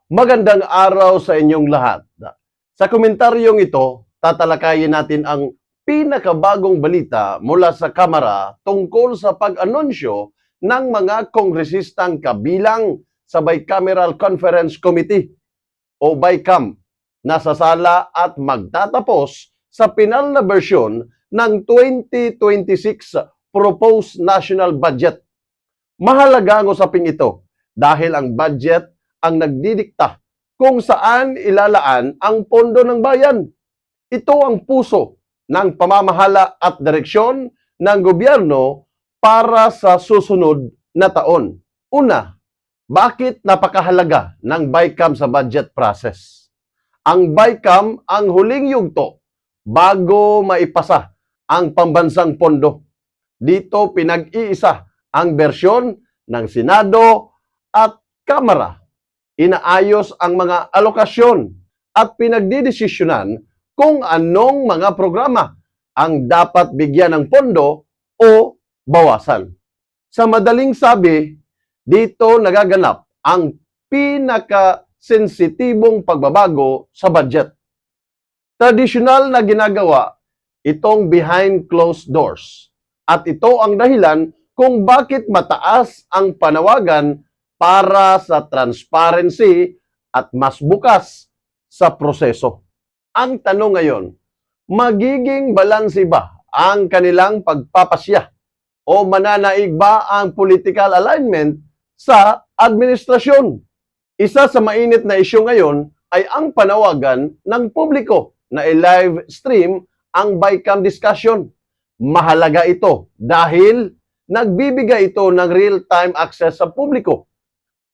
Magandang araw sa inyong lahat. Sa komentaryong ito, tatalakayin natin ang pinakabagong balita mula sa Kamara tungkol sa pag-anunsyo ng mga kongresistang kabilang sa Bicameral Conference Committee o BICAM na sasala at magtatapos sa pinal na bersyon ng 2026 Proposed National Budget. Mahalaga ang usaping ito dahil ang budget ang nagdidikta kung saan ilalaan ang pondo ng bayan. Ito ang puso ng pamamahala at direksyon ng gobyerno para sa susunod na taon. Una, bakit napakahalaga ng BICAM sa budget process? Ang BICAM ang huling yugto bago maipasa ang pambansang pondo. Dito pinag-iisa ang bersyon ng Senado at Kamara. Inaayos ang mga alokasyon at pinagdidesisyonan kung anong mga programa ang dapat bigyan ng pondo o bawasan. Sa madaling sabi, dito nagaganap ang pinaka-sensitibong pagbabago sa budget. Tradisyonal na ginagawa itong behind closed doors at ito ang dahilan kung bakit mataas ang panawagan para sa transparency at mas bukas sa proseso. Ang tanong ngayon, magiging balanse ba ang kanilang pagpapasya o mananaig ba ang political alignment sa administrasyon? Isa sa mainit na isyu ngayon ay ang panawagan ng publiko na i-live stream ang BICAM discussion. Mahalaga ito dahil nagbibigay ito ng real-time access sa publiko.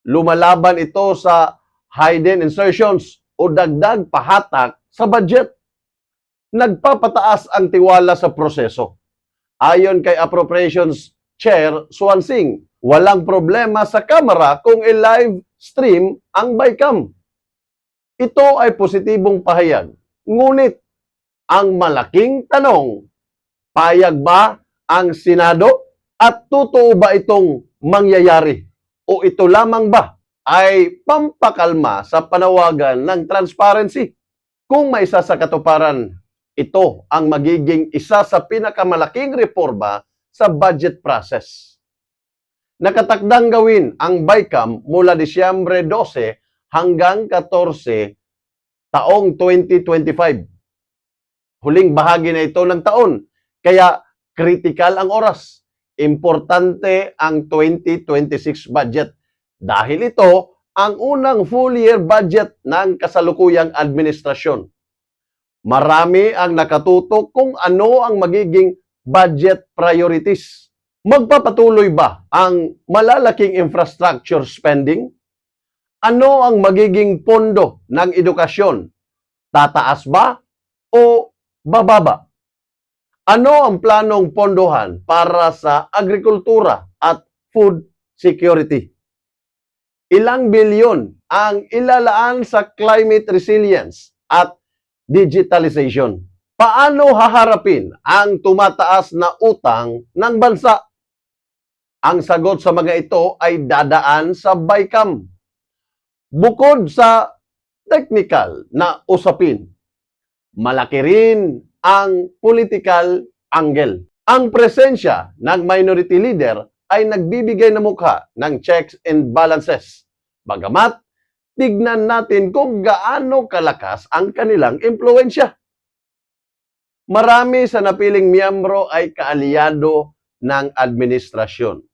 Lumalaban ito sa hidden insertions o dagdag pahatak sa budget. Nagpapataas ang tiwala sa proseso. Ayon kay Appropriations Chair Swan Singh, walang problema sa Kamara kung i-live stream ang BICAM. Ito ay positibong pahayag. Ngunit, ang malaking tanong, payag ba ang Senado at totoo ba itong mangyayari? O ito lamang ba ay pampakalma sa panawagan ng transparency? Kung may isa sa katuparan, ito ang magiging isa sa pinakamalaking reforma sa budget process. Nakatakdang gawin ang BICAM mula Disyembre 12 hanggang 14 taong 2025. Huling bahagi na ito ng taon, kaya kritikal ang oras. Importante ang 2026 budget dahil ito ang unang full year budget ng kasalukuyang administrasyon. Marami ang nakatutok kung ano ang magiging budget priorities. Magpapatuloy ba ang malalaking infrastructure spending? Ano ang magiging pondo ng edukasyon? Tataas ba o bababa? Ano ang planong pondohan para sa agrikultura at food security? Ilang bilyon ang ilalaan sa climate resilience at digitalization? Paano haharapin ang tumataas na utang ng bansa? Ang sagot sa mga ito ay dadaan sa BICAM. Bukod sa technical na usapin, malaki rin ang political angle. Ang presensya ng minority leader ay nagbibigay na mukha ng checks and balances. Bagamat, tignan natin kung gaano kalakas ang kanilang impluensya. Marami sa napiling miyembro ay kaalyado ng administrasyon.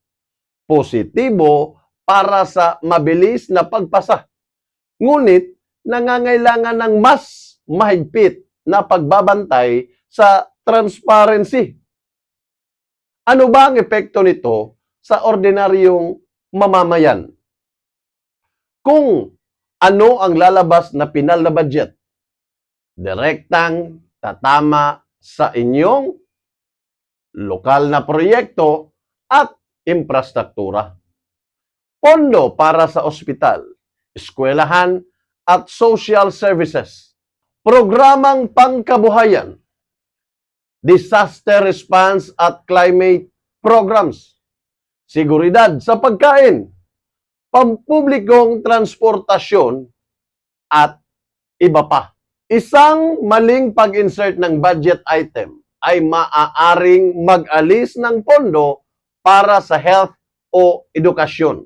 Positibo para sa mabilis na pagpasa. Ngunit, nangangailangan ng mas mahigpit na pagbabantay sa transparency. Ano ba ang epekto nito sa ordinaryong mamamayan? Kung ano ang lalabas na pinal na budget, direktang tatama sa inyong lokal na proyekto at infrastruktura. Pondo para sa ospital, eskwelahan at social services. Programang pangkabuhayan, disaster response at climate programs, seguridad sa pagkain, pampublikong transportasyon at iba pa. Isang maling pag-insert ng budget item ay maaaring mag-alis ng pondo para sa health o edukasyon.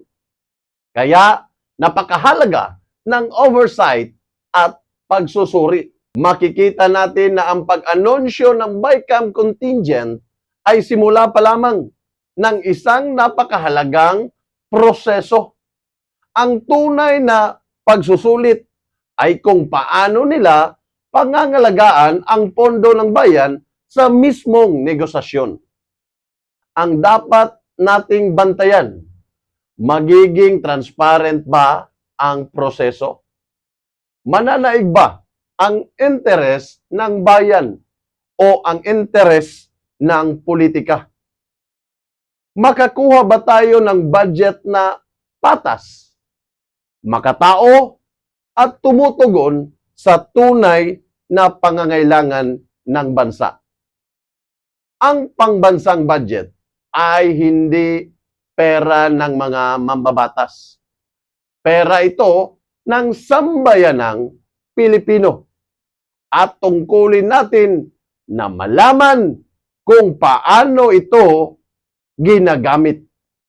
Kaya napakahalaga ng oversight at pagsusuri. Makikita natin na ang pag-anunsyo ng BICAM contingent ay simula pa lamang ng isang napakahalagang proseso. Ang tunay na pagsusulit ay kung paano nila pangangalagaan ang pondo ng bayan sa mismong negosasyon. Ang dapat nating bantayan, magiging transparent ba ang proseso? Mananaig ba ang interes ng bayan o ang interes ng politika? Makakuha ba tayo ng budget na patas, makatao, at tumutugon sa tunay na pangangailangan ng bansa? Ang pangbansang budget ay hindi pera ng mga mambabatas. Pera ito ng sambayanang Pilipino. At tungkulin natin na malaman kung paano ito ginagamit.